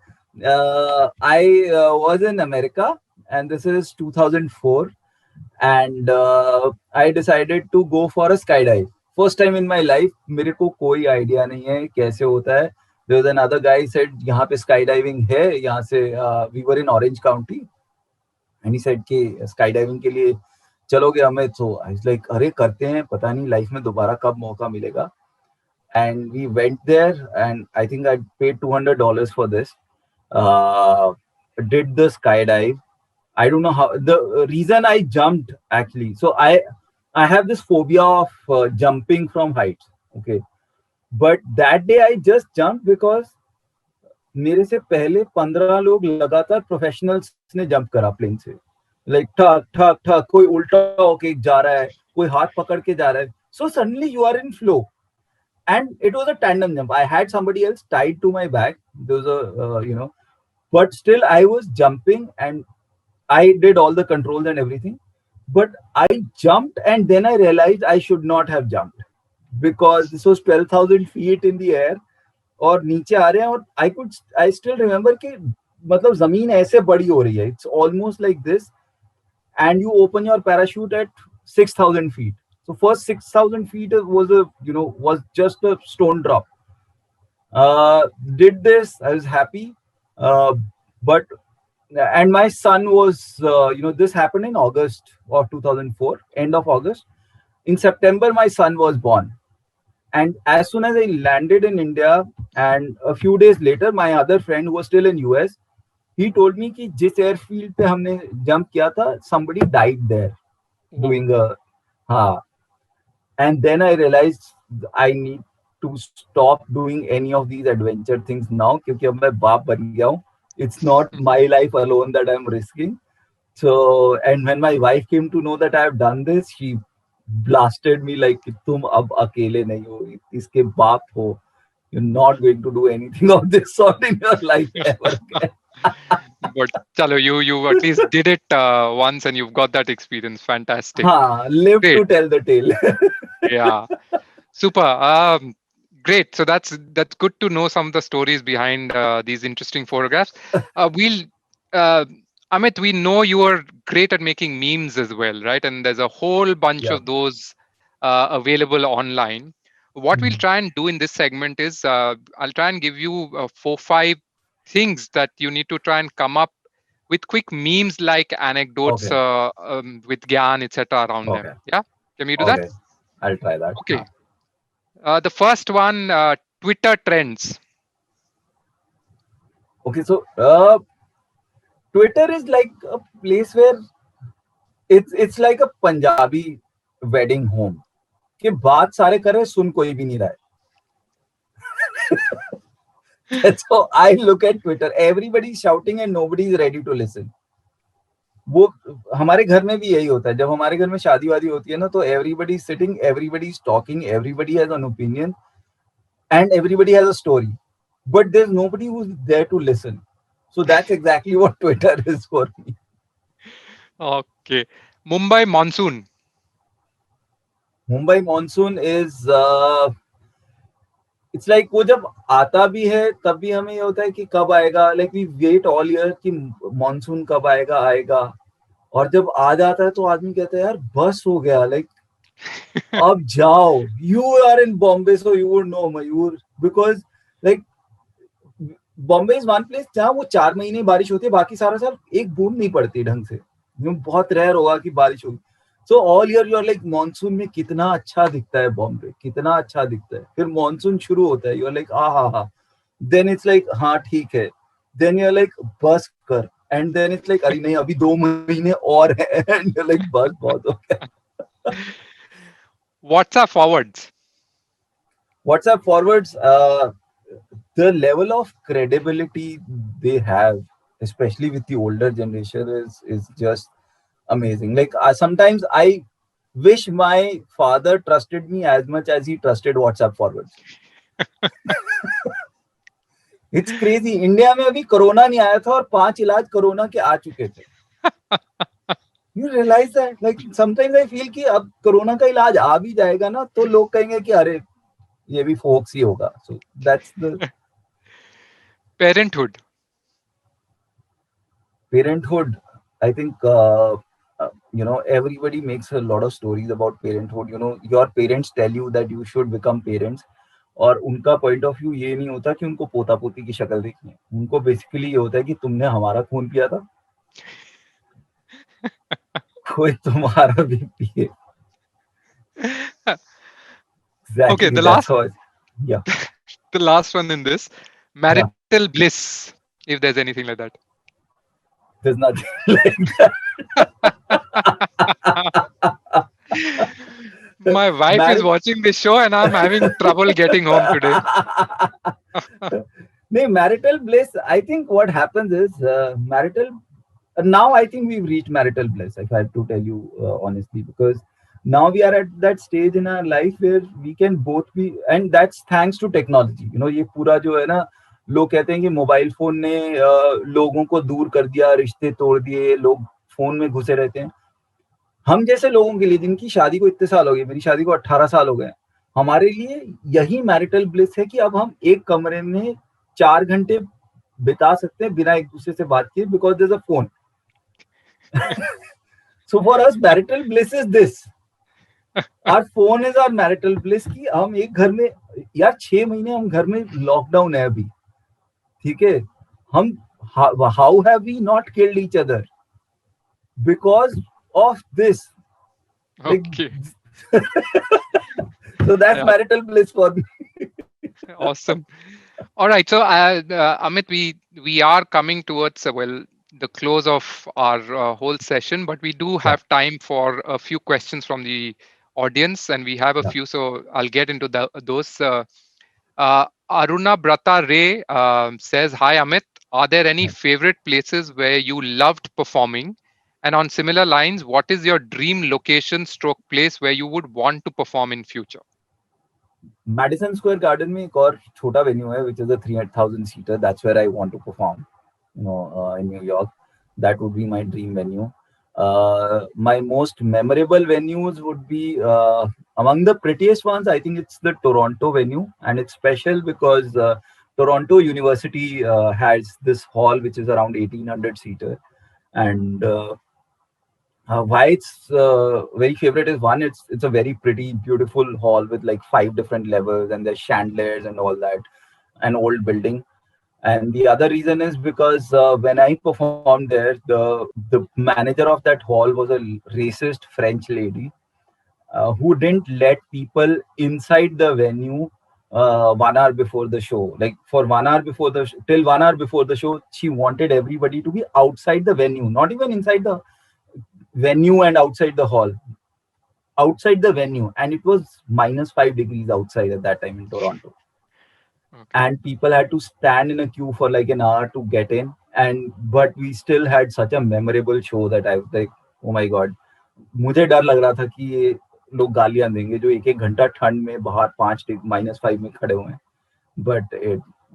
I was in America, and this is 2004, and I decided to go for a skydive. First time in my life. मेरे को कोई idea नहीं है कैसे होता है. There was another guy said यहाँ पे skydiving है, यहाँ से we were in Orange County, and he said कि skydiving के लिए चलोगे हमें. So I was like अरे करते हैं, पता नहीं लाइफ में दोबारा कब मौका मिलेगा. And we went there, and I think I paid $200 for this. Did the skydive. I don't know how, the reason I jumped actually. So I have this phobia of jumping from heights. Okay, but that day I just jumped because मेरे से पहले 15 लोग लगातार professionals ने jump करा plane से, like ठक ठक ठक, कोई उल्टा होके जा रहा है, कोई हाथ पकड़ के जा रहा है. So suddenly you are in flow. And it was a tandem jump. I had somebody else tied to my back. There was a, but still I was jumping and I did all the controls and everything. But I jumped and then I realized I should not have jumped because this was 12,000 feet in the air और नीचे आ रहे हैं और I still remember कि मतलब जमीन ऐसे बड़ी हो रही है. It's almost like this and you open your parachute at 6,000 feet. So first 6,000 feet was just a stone drop. Did this, I was happy. Uh, but and my son was, this happened in August of 2004, end of August. In September, my son was born. And as soon as I landed in India, and a few days later, my other friend who was still in US, he told me कि जिस airfield पे हमने jump किया था, somebody died there doing a, हाँ. And then I realized I need to stop doing any of these adventure things now क्योंकि अब मैं बाप बन गया हूँ. It's not my life alone that I'm risking. So, and when my wife came to know that I have done this, she blasted me like कि तुम अब अकेले नहीं हो, इसके बाप हो. You're not going to do anything of this sort in your life ever again. But chalo, you at least did it once and you've got that experience. Fantastic. हाँ, live Great. to tell the tale. Yeah. Super. Great. So that's good to know some of the stories behind these interesting photographs. Amit, we know you are great at making memes as well, right? And there's a whole bunch Yeah. of those available online. What we'll Mhm. try and do in this segment is I'll try and give you 4-5 things that you need to try and come up with quick memes like anecdotes Okay. with Gyan, etc. around Okay. them. Yeah? Can we do that? Okay. I'll try that. Okay. The first one, Twitter trends. Okay, so Twitter is like a place where it's like a Punjabi wedding home. कि बात सारे कर रहे सुन कोई भी नहीं रहा है. That's how I look at Twitter. Everybody is shouting and nobody is ready to listen. वो हमारे घर में भी यही होता है. जब हमारे घर में शादी वादी होती है ना तो everybody is sitting, everybody is talking, everybody has an opinion and everybody has a story. But there's nobody who's there to listen. So that's exactly what Twitter is for me. Okay. Mumbai monsoon. Mumbai monsoon is it's like वो जब आता भी है तब भी हमें ये होता है कि कब आएगा. Like we wait all year कि monsoon कब आएगा. और जब आ जाता है तो आदमी कहता है यार बस हो गया. Like अब जाओ. You are in Bombay so you would know Mayur because like Bombay is one place जहाँ वो 4 महीने बारिश होती है, बाकी सारा साल एक बूंद नहीं पड़ती ढंग से. बहुत रेयर होगा कि बारिश होगी. So all year you are like monsoon में कितना अच्छा दिखता है बॉम्बे, कितना अच्छा दिखता है. फिर मॉनसून शुरू होता है, यू आर लाइक हा. देन इट्स लाइक हाँ ठीक है. देन यू आर लाइक बस कर. एंड देन इट्स लाइक अरे नहीं अभी 2 महीने और है. एंड यू आर लाइक बस बहुत हो गया. WhatsApp forwards. WhatsApp forwards, the level of credibility they have, especially with the older generation, is just amazing. Like sometimes I wish my father trusted me as much as he trusted WhatsApp forwards. It's crazy. India में अभी corona नहीं आया था और 5 इलाज corona के आ चुके थे. You realize that? Like sometimes I feel कि अब कोरोना का इलाज आ भी जाएगा ना तो लोग कहेंगे कि अरे ये भी फोक्स ही होगा. So that's the Parenthood. I think everybody makes a lot of stories about parenthood. Your parents tell you that you should become parents और उनका पॉइंट ऑफ व्यू ये नहीं होता कि उनको पोता पोती की शक्ल देखनी है. उनको बेसिकली ये होता है कि तुमने हमारा खून पिया था, कोई तुम्हारा भी पिए. Exactly. Okay, Yeah. the last one in this, marital bliss, if there's anything like that. There's nothing like that. My wife is watching this show and I'm having trouble getting home today. No, marital bliss. I think what happens is marital. Now I think we've reached marital bliss. If I have to tell you honestly, because now we are at that stage in our life where we can both be, and that's thanks to technology. You know, ये पूरा जो है ना, लोग कहते हैं कि mobile phone ने लोगों को दूर कर दिया, रिश्ते तोड़ दिए, लोग फोन में घुसे रहते हैं. हम जैसे लोगों के लिए जिनकी शादी को इतने साल हो गए, मेरी शादी को 18 साल हो गए, हमारे लिए यही मैरिटल ब्लिस है कि अब हम एक कमरे में 4 घंटे बिता सकते हैं बिना एक दूसरे से बात किए, because there is a phone. So for us marital bliss is this. Our phone is our marital bliss कि हम एक घर में, यार 6 महीने हम घर में लॉकडाउन है अभी, ठीक है. हम how have we not killed each other because of this. Okay. So that's Yeah, marital bliss for me. awesome. All right. So, Amit, we are coming towards well the close of our whole session, but we do Yeah, have time for a few questions from the audience, and we have a yeah, few. So I'll get into those. Aruna Brata Ray says, "Hi Amit, are there any yeah. favorite places where you loved performing? And on similar lines, what is your dream location stroke place where you would want to perform in future?" Madison Square Garden में एक और छोटा venue है, which is a 300,000 seater. That's where I want to perform. You know, in New York, that would be my dream venue. My most memorable venues would be among the prettiest ones. I think it's the Toronto venue, and it's special because Toronto University has this hall which is around 1,800 seater, and why it's very favorite is one, it's a very pretty beautiful hall with like 5 different levels, and there's chandeliers and all that, an old building. And the other reason is because when I performed there, the manager of that hall was a racist French lady who didn't let people inside the venue 1 hour before the show. Like for 1 hour before till 1 hour before the show, she wanted everybody to be outside the venue, not even inside the venue and outside the hall, outside the venue. And it was -5 degrees outside at that time in Toronto. Okay. And people had to stand in a queue for like an hour to get in. And but we still had such a memorable show that I was like, oh my god, मुझे डर लग रहा था कि ये लोग गालियां देंगे जो एक एक घंटा ठंड में बाहर -5 में खड़े हुए हैं. But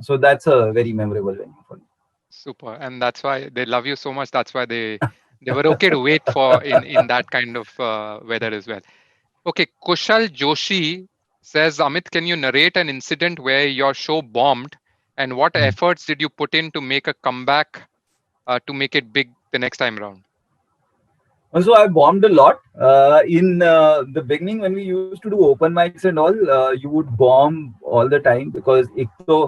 so that's a very memorable venue for me. Super, and that's why they love you so much. That's why they were okay to wait for in that kind of weather as well. Okay, Kushal Joshi says, Amit, can you narrate an incident where your show bombed, and what efforts did you put in to make a comeback to make it big the next time around? So I bombed a lot. In the beginning, when we used to do open mics and all, you would bomb all the time because एक तो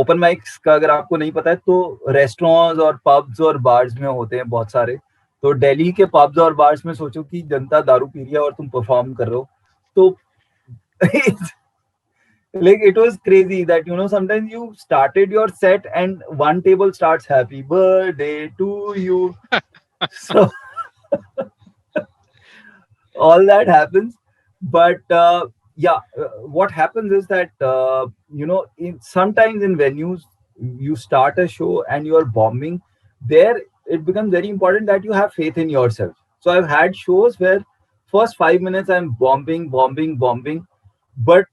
open mics का अगर आपको नहीं पता है तो restaurants और pubs और bars में होते हैं बहुत सारे. तो दिल्ली के pubs और bars में सोचो कि जनता दारू पी रही है और तुम perform कर रहे हो. तो like it was crazy that sometimes you started your set and one table starts happy birthday to you. So all that happens. But yeah, what happens is that sometimes in venues you start a show and you are bombing. There it becomes very important that you have faith in yourself. So I've had shows where first 5 minutes I'm bombing, but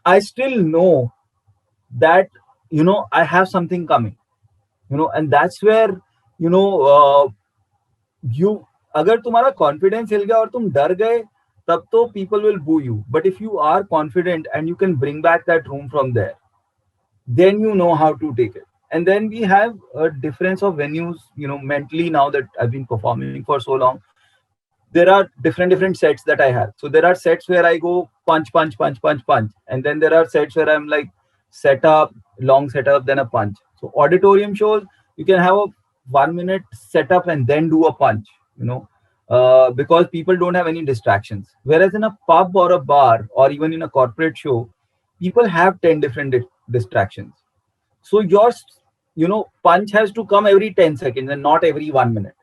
I still know that I have something coming, and that's where you know you अगर तुम्हारा confidence हिल गया और तुम डर गए तब तो people will boo you. But if you are confident and you can bring back that room from there, then you know how to take it. And then we have a difference of venues, mentally. Now that I've been performing for so long, there are different sets that I have. So there are sets where I go punch, and then there are sets where I'm like setup, long setup, then a punch. So auditorium shows, you can have a 1 minute setup and then do a punch, because people don't have any distractions. Whereas in a pub or a bar or even in a corporate show, people have 10 different distractions. So your punch has to come every 10 seconds and not every 1 minute.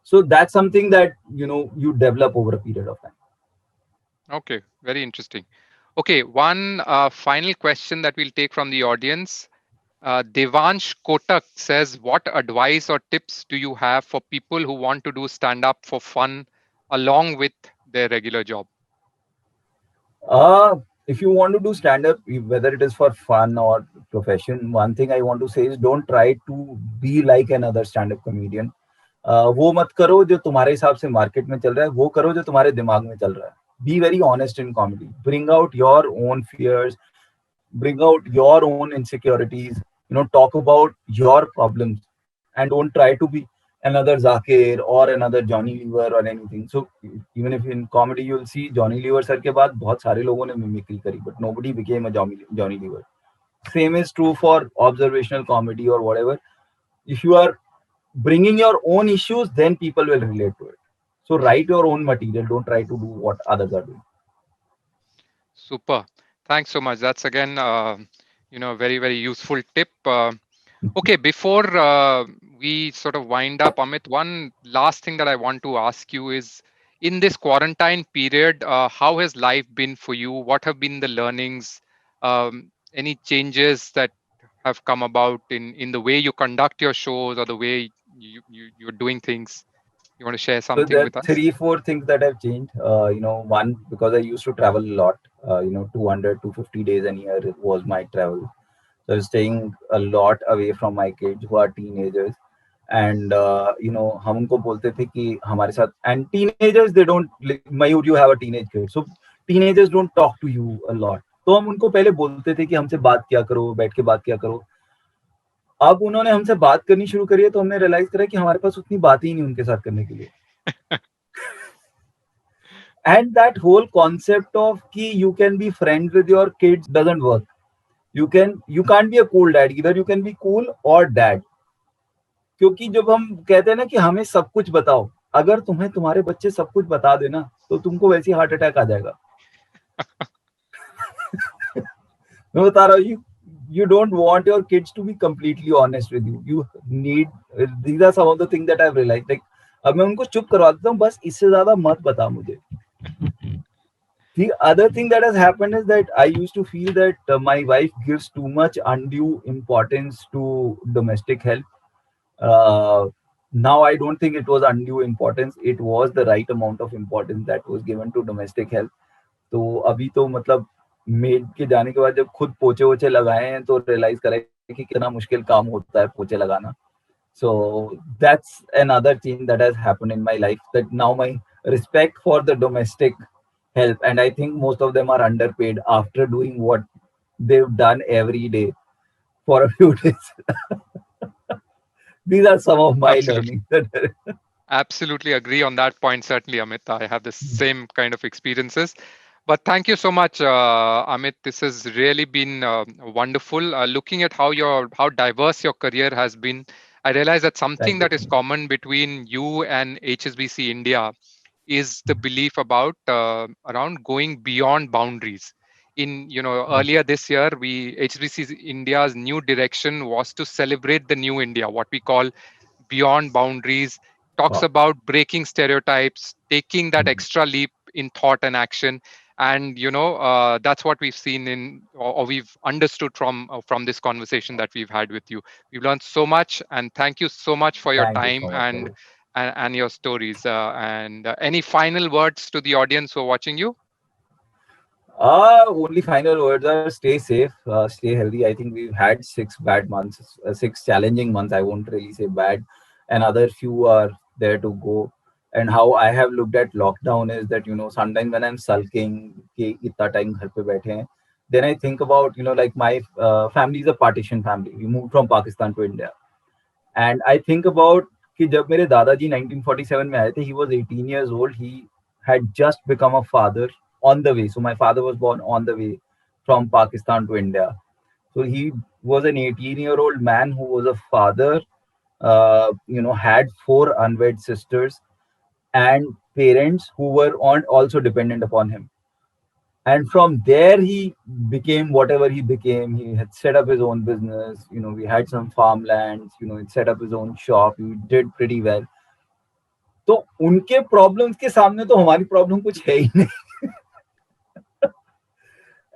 So that's something that you develop over a period of time. Okay, very interesting. Okay, one final question that we'll take from the audience. Devansh Kotak says, what advice or tips do you have for people who want to do stand up for fun along with their regular job? Uh, if you want to do stand up, whether it is for fun or profession, one thing I want to say is don't try to be like another stand up comedian. वो मत करो जो तुम्हारे हिसाब से market में चल रहा है, वो करो जो तुम्हारे दिमाग में चल रहा है. Be very honest in comedy. Bring out your own fears, bring out your own insecurities, talk about your problems, and don't try to be another Zakir or another Johnny Lever or anything. So even if in comedy you'll see Johnny Lever sir के बाद बहुत सारे लोगों ने mimicry करी, but nobody became a Johnny Lever. Same is true for observational comedy or whatever. If you are bringing your own issues, then people will relate to it. So write your own material. Don't try to do what others are doing. Super. Thanks so much. That's again, very, very useful tip. Okay, before we sort of wind up, Amit, one last thing that I want to ask you is in this quarantine period, how has life been for you? What have been the learnings? Any changes that have come about in the way you conduct your shows or the way you're doing things? You want to share So something there are with us? three, four things that have changed. One, because I used to travel a lot, 200, 250 days a year was my travel. So I was staying a lot away from my kids who are teenagers. And, हम उनको बोलते थे कि हमारे साथ, and teenagers, they don't, like, Mayur, you have a teenage kid. So teenagers don't talk to you a lot. तो हम उनको पहले बोलते थे कि हमसे बात किया करो, बैठ के बात किया करो. अब उन्होंने हमसे बात करनी शुरू करी है तो हमने रियलाइज करा कि हमारे पास उतनी बात ही नहीं उनके साथ करने के लिए. And that whole concept of ki you can be friends with your kids doesn't work. You can't be a cool dad. Either you can be cool or dad. क्योंकि जब हम कहते हैं ना कि हमें सब कुछ बताओ, अगर तुम्हें तुम्हारे बच्चे सब कुछ बता देना तो तुमको वैसे हार्ट अटैक आ जाएगा. मैं बता रहा हूँ, you don't want your kids to be completely honest with you. You need, these are some of the things that I've realized. Like, अब मैं उनको चुप करवा देता हूँ, बस इससे ज्यादा मत बता मुझे. The other thing that has happened is that I used to feel that my wife gives too much undue importance to domestic help. Now I don't think it was undue importance. It was the right amount of importance that was given to domestic help. तो अभी तो मतलब made के जाने के बाद जब खुद पोछे वोछे लगाए हैं तो रियलाइज करें कि कितना मुश्किल काम होता है पोछे लगाना. So that's another change that has happened in my life, that now my respect for the domestic help, and I think most of them are underpaid after doing what they've done every day for a few days. These are some of my Absolutely. learnings. Absolutely agree on that point. Certainly, Amit, I have the same kind of experiences. But thank you so much, Amit. This has really been wonderful. Looking at how diverse your career has been, I realize that something Thank you that so is much. common between you and HSBC India is the belief about around going beyond boundaries. In earlier this year, we HSBC India's new direction was to celebrate the new India, what we call beyond boundaries, talks Wow. about breaking stereotypes, taking that extra leap in thought and action. And that's what we've seen or we've understood from this conversation that we've had with you. We've learned so much, and thank you so much for your Thank you time so much, and Mayur. and your stories. And any final words to the audience who are watching you? Only final words are stay safe, stay healthy. I think we've had 6 bad months, 6 challenging months. I won't really say bad. Another few are there to go. And how I have looked at lockdown is that, sometimes when I'm sulking, कि इतना time घर पे बैठे हैं, then I think about, like my family is a partition family. We moved from Pakistan to India. And I think about कि जब मेरे दादाजी 1947 में आए थे, he was 18 years old. He had just become a father on the way. So my father was born on the way from Pakistan to India. So he was an 18-year-old man who was a father, had 4 unwed sisters and parents who were also dependent upon him. And from there he became whatever he became. He had set up his own business. We had some farmlands. He set up his own shop. He did pretty well. तो उनके problems के सामने तो हमारी problem कुछ है ही नहीं.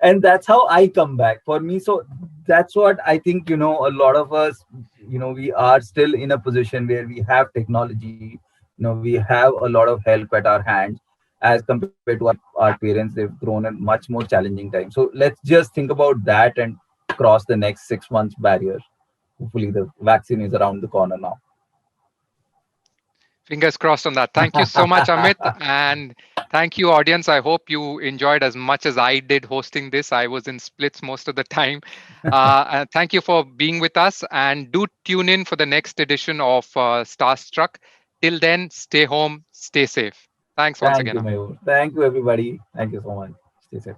and that's how I come back for me. So that's what I think, a lot of us, we are still in a position where we have technology, we have a lot of help at our hands as compared to our parents. They've grown in much more challenging times. So let's just think about that and cross the next 6 months barrier. Hopefully the vaccine is around the corner now. Fingers crossed on that. Thank you so much, Amit. And thank you, audience. I hope you enjoyed as much as I did hosting this. I was in splits most of the time. And thank you for being with us. And do tune in for the next edition of Starstruck. Till then, stay home, stay safe. Thanks once Thank again, you, Amit. Mayur. Thank you, everybody. Thank you so much. Stay safe.